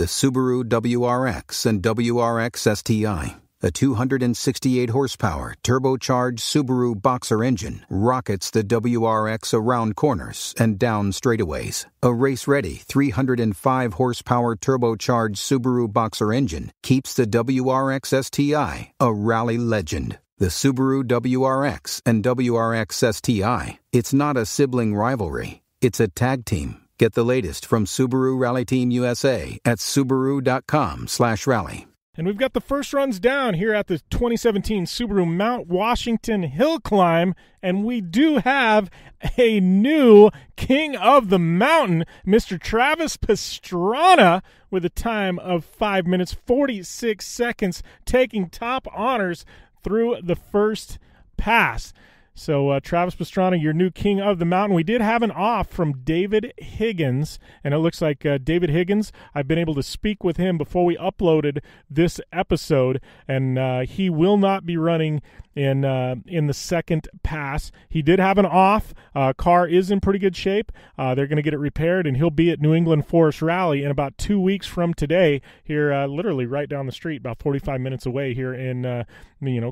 The Subaru WRX and WRX STI, a 268-horsepower turbocharged Subaru Boxer engine, rockets the WRX around corners and down straightaways. A race-ready 305-horsepower turbocharged Subaru Boxer engine keeps the WRX STI a rally legend. The Subaru WRX and WRX STI, it's not a sibling rivalry, it's a tag team. Get the latest from Subaru Rally Team USA at Subaru.com/rally. And we've got the first runs down here at the 2017 Subaru Mount Washington Hill Climb, and we do have a new king of the mountain, Mr. Travis Pastrana, with a time of 5 minutes, 46 seconds, taking top honors through the first pass. So Travis Pastrana, your new king of the mountain. We did have an off from David Higgins, and it looks like David Higgins, I've been able to speak with him before we uploaded this episode, and he will not be running in the second pass. He did have an off. Car is in pretty good shape. They're going to get it repaired, and he'll be at New England Forest Rally in about 2 weeks from today here, literally right down the street, about 45 minutes away here in,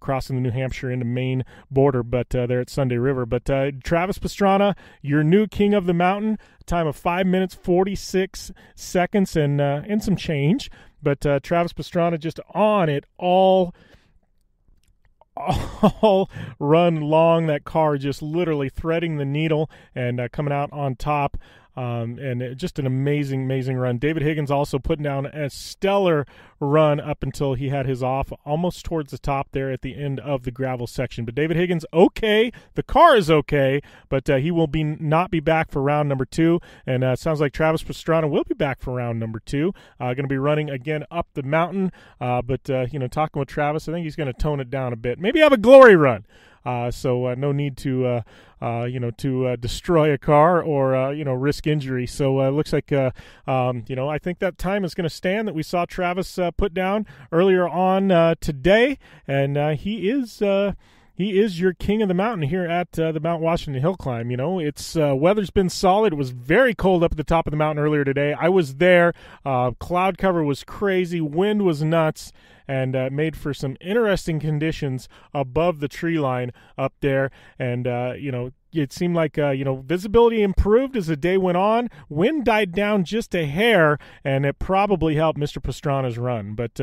crossing the New Hampshire into Maine border, but there at Sunday River. But Travis Pastrana, your new king of the mountain, time of 5 minutes, 46 seconds and some change. But Travis Pastrana just on it all run long. That car just literally threading the needle and coming out on top. And just an amazing run. David Higgins also putting down a stellar run up until he had his off almost towards the top there at the end of the gravel section. But David Higgins, okay. The car is okay, but he will not be back for round number 2. And it sounds like Travis Pastrana will be back for round number 2. Going to be running again up the mountain. But talking with Travis, I think he's going to tone it down a bit. Maybe have a glory run. So no need to destroy a car or, risk injury. So it looks like, I think that time is going to stand that we saw Travis put down earlier on today. And he is your king of the mountain here at the Mount Washington Hill Climb. It's weather's been solid. It was very cold up at the top of the mountain earlier today. I was there. Cloud cover was crazy. Wind was nuts. And made for some interesting conditions above the tree line up there. And, it seemed like, visibility improved as the day went on. Wind died down just a hair, and it probably helped Mr. Pastrana's run. But,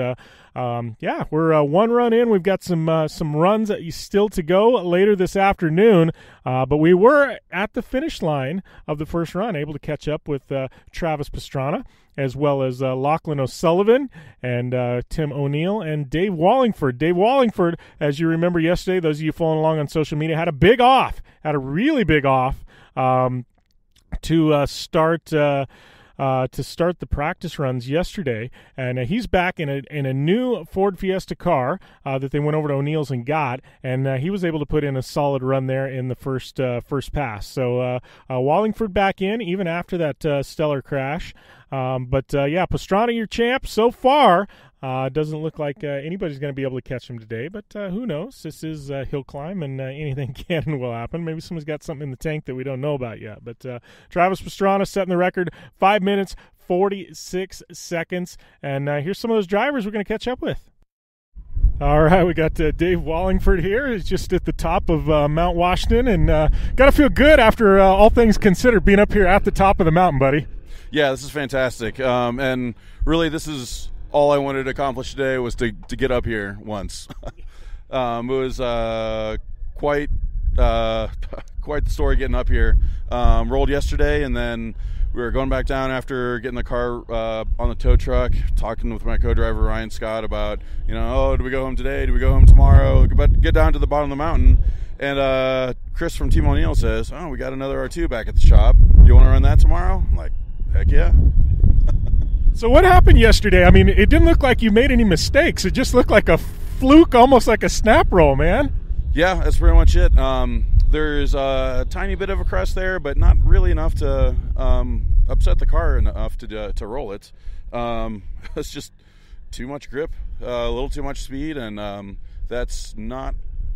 we're one run in. We've got some runs still to go later this afternoon. But we were at the finish line of the first run, able to catch up with Travis Pastrana, as well as Lachlan O'Sullivan and Tim ONeill and Dave Wallingford. Dave Wallingford, as you remember yesterday, those of you following along on social media, had a really big off to start the practice runs yesterday, and he's back in a new Ford Fiesta car that they went over to O'Neill's and got, and he was able to put in a solid run there in the first pass. So Wallingford back in even after that stellar crash. Pastrana, your champ so far. Doesn't look like anybody's going to be able to catch him today, but who knows? This is Hill Climb, and anything can and will happen. Maybe someone's got something in the tank that we don't know about yet. But Travis Pastrana setting the record, 5 minutes, 46 seconds. And here's some of those drivers we're going to catch up with. All right, we got Dave Wallingford here. He's just at the top of Mount Washington, and got to feel good after all things considered being up here at the top of the mountain, buddy. Yeah, this is fantastic. And really, this is all I wanted to accomplish today was to get up here once. It was quite the story getting up here. Rolled yesterday, and then we were going back down after getting the car on the tow truck, talking with my co-driver Ryan Scott about, do we go home today? Do we go home tomorrow? But get down to the bottom of the mountain, and Chris from Team ONeill says, "Oh, we got another R2 back at the shop. You want to run that tomorrow?" I'm like, heck yeah. So what happened yesterday? I mean, it didn't look like you made any mistakes. It just looked like a fluke, almost like a snap roll, man. Yeah, that's pretty much it. There's a tiny bit of a crest there, but not really enough to upset the car enough to roll it. It's just too much grip, a little too much speed, and that's not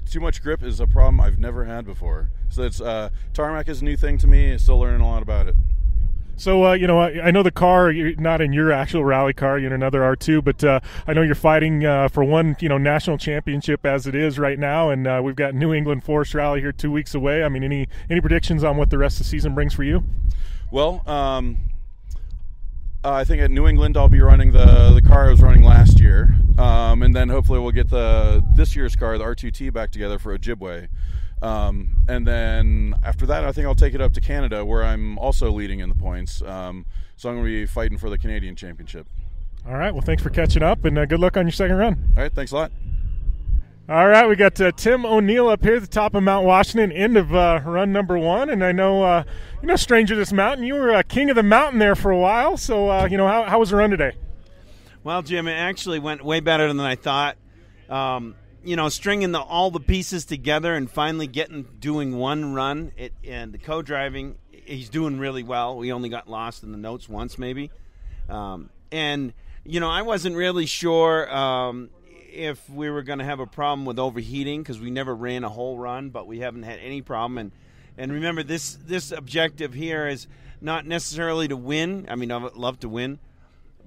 too much grip is a problem I've never had before. So it's tarmac is a new thing to me. I'm still learning a lot about it. So, I know the car, you're not in your actual rally car, you're in another R2, but I know you're fighting for one, national championship as it is right now, and we've got New England Forest Rally here 2 weeks away. I mean, any predictions on what the rest of the season brings for you? Well, I think at New England I'll be running the car I was running last year, and then hopefully we'll get this year's car, the R2T, back together for Ojibwe. And then after that, I think I'll take it up to Canada, where I'm also leading in the points. So I'm going to be fighting for the Canadian Championship. All right. Well, thanks for catching up, and good luck on your second run. All right. Thanks a lot. All right. We got Tim ONeill up here at the top of Mount Washington, end of run number 1. And I know, stranger to this mountain, you were king of the mountain there for a while. So, how was the run today? Well, Jim, it actually went way better than I thought. Stringing all the pieces together and finally doing one run, and the co-driving, he's doing really well. We only got lost in the notes once, maybe. I wasn't really sure if we were going to have a problem with overheating, because we never ran a whole run, but we haven't had any problem. And remember, this objective here is not necessarily to win. I mean, I would love to win,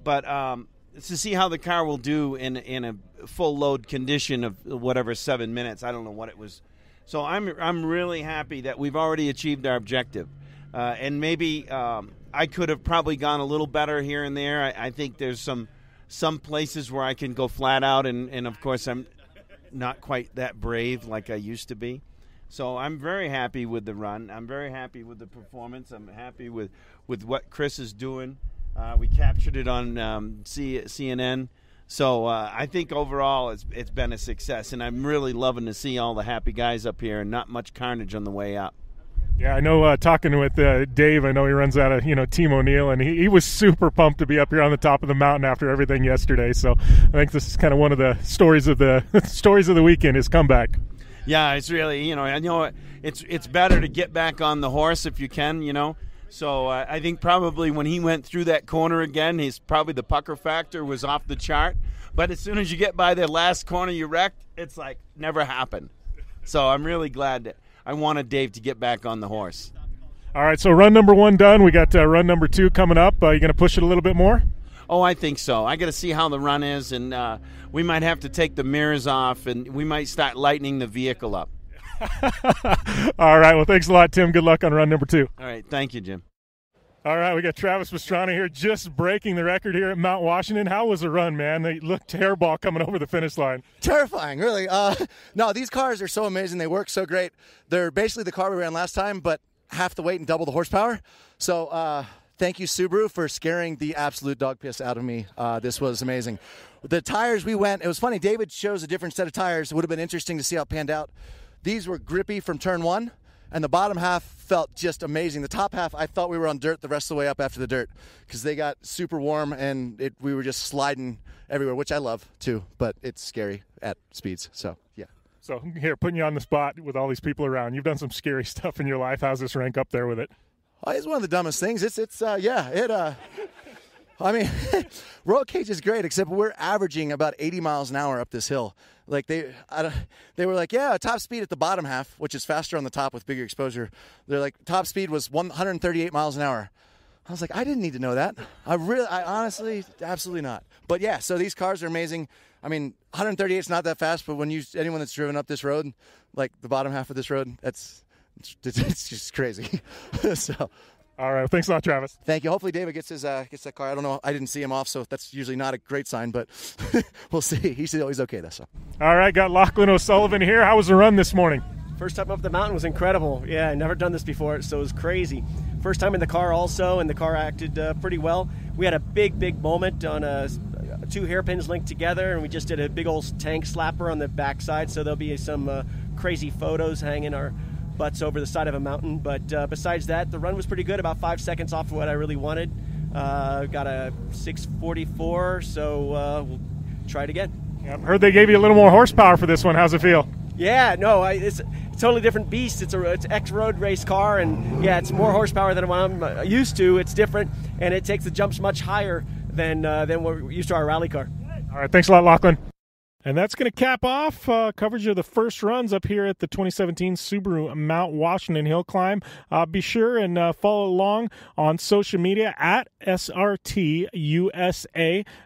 but to see how the car will do in a full load condition of whatever 7 minutes. I don't know what it was. So I'm really happy that we've already achieved our objective. And maybe I could have probably gone a little better here and there. I think there's some places where I can go flat out, and of course I'm not quite that brave like I used to be. So I'm very happy with the run. I'm very happy with the performance. I'm happy with what Chris is doing. We captured it on CNN. So I think overall it's been a success, and I'm really loving to see all the happy guys up here and not much carnage on the way up. Yeah, I know talking with Dave, I know he runs out of, Team ONeill, and he was super pumped to be up here on the top of the mountain after everything yesterday. So I think this is kind of one of the stories of the weekend, his comeback. Yeah, it's really, I know it's better to get back on the horse if you can, So I think probably when he went through that corner again, probably the pucker factor was off the chart. But as soon as you get by the last corner you wrecked, it's like never happened. So I'm really glad that I wanted Dave to get back on the horse. All right, so run number 1 done. We got run number 2 coming up. You going to push it a little bit more? Oh, I think so. I got to see how the run is, and we might have to take the mirrors off, and we might start lightening the vehicle up. All right, well, thanks a lot, Tim. Good luck on run number 2. All right, thank you, Jim. All right, we got Travis Pastrana here just breaking the record here at Mount Washington. How was the run, man? They looked hairball coming over the finish line. Terrifying, really. No, these cars are so amazing. They work so great. They're basically the car we ran last time, but half the weight and double the horsepower. So thank you, Subaru, for scaring the absolute dog piss out of me. This was amazing. The tires it was funny. David chose a different set of tires. It would have been interesting to see how it panned out. These were grippy from turn 1. And the bottom half felt just amazing. The top half, I thought we were on dirt the rest of the way up after the dirt because they got super warm and we were just sliding everywhere, which I love too, but it's scary at speeds. So, yeah. So, here, putting you on the spot with all these people around. You've done some scary stuff in your life. How's this rank up there with it? Oh, it's one of the dumbest things. I mean, roll cage is great, except we're averaging about 80 miles an hour up this hill. Like they were like, yeah, top speed at the bottom half, which is faster on the top with bigger exposure. They're like, top speed was 138 miles an hour. I was like, I didn't need to know that. I honestly, absolutely not. But yeah, so these cars are amazing. I mean, 138 is not that fast, but anyone that's driven up this road, like the bottom half of this road, it's just crazy. So. All right. Well, thanks a lot, Travis. Thank you. Hopefully David gets that car. I don't know. I didn't see him off, so that's usually not a great sign, but we'll see. He's always okay, though. So. All right. Got Lachlan O'Sullivan here. How was the run this morning? First time up the mountain was incredible. Yeah, I never done this before, so it was crazy. First time in the car also, and the car acted pretty well. We had a big moment on 2 hairpins linked together, and we just did a big old tank slapper on the backside, so there'll be some crazy photos hanging our butts over the side of a mountain. But besides that, the run was pretty good, about 5 seconds off of what I really wanted. Got a 6:44, so we'll try it again. Yeah, heard they gave you a little more horsepower for this one. How's it feel? Yeah, no, it's a totally different beast. It's ex-road race car, and yeah, it's more horsepower than what I'm used to. It's different, and it takes the jumps much higher than we're used to our rally car. All right, thanks a lot, Lachlan. And that's going to cap off coverage of the first runs up here at the 2017 Subaru Mount Washington Hill Climb. Be sure and follow along on social media at SRTUSA.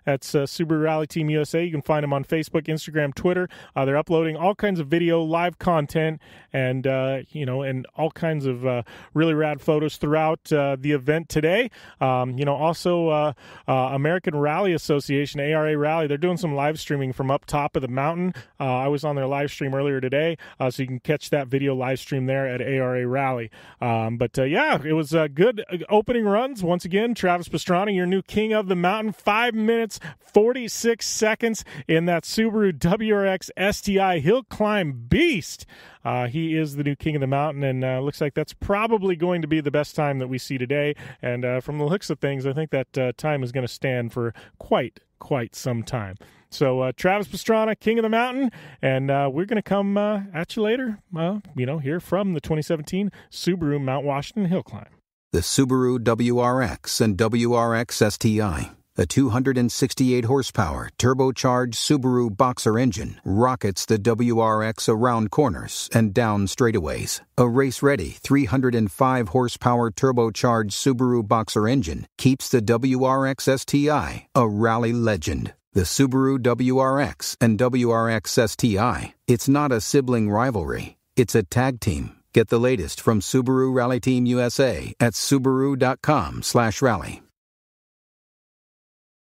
That's Subaru Rally Team USA. You can find them on Facebook, Instagram, Twitter. They're uploading all kinds of video, live content, and and all kinds of really rad photos throughout the event today. Also American Rally Association, ARA Rally, they're doing some live streaming from up top of the mountain. I was on their live stream earlier today, so you can catch that video live stream there at ARA Rally. It was good opening runs. Once again, Travis Pastrana, your new king of the mountain, 5 minutes, 46 seconds in that Subaru WRX STI Hill Climb Beast. He is the new king of the mountain, and looks like that's probably going to be the best time that we see today. And from the looks of things, I think that time is going to stand for quite some time. So Travis Pastrana, king of the mountain, and we're going to come at you later, here from the 2017 Subaru Mount Washington Hill Climb. The Subaru WRX and WRX STI, a 268-horsepower turbocharged Subaru Boxer engine, rockets the WRX around corners and down straightaways. A race-ready 305-horsepower turbocharged Subaru Boxer engine keeps the WRX STI a rally legend. The Subaru WRX and WRX STI, it's not a sibling rivalry, it's a tag team. Get the latest from Subaru Rally Team USA at Subaru.com/rally.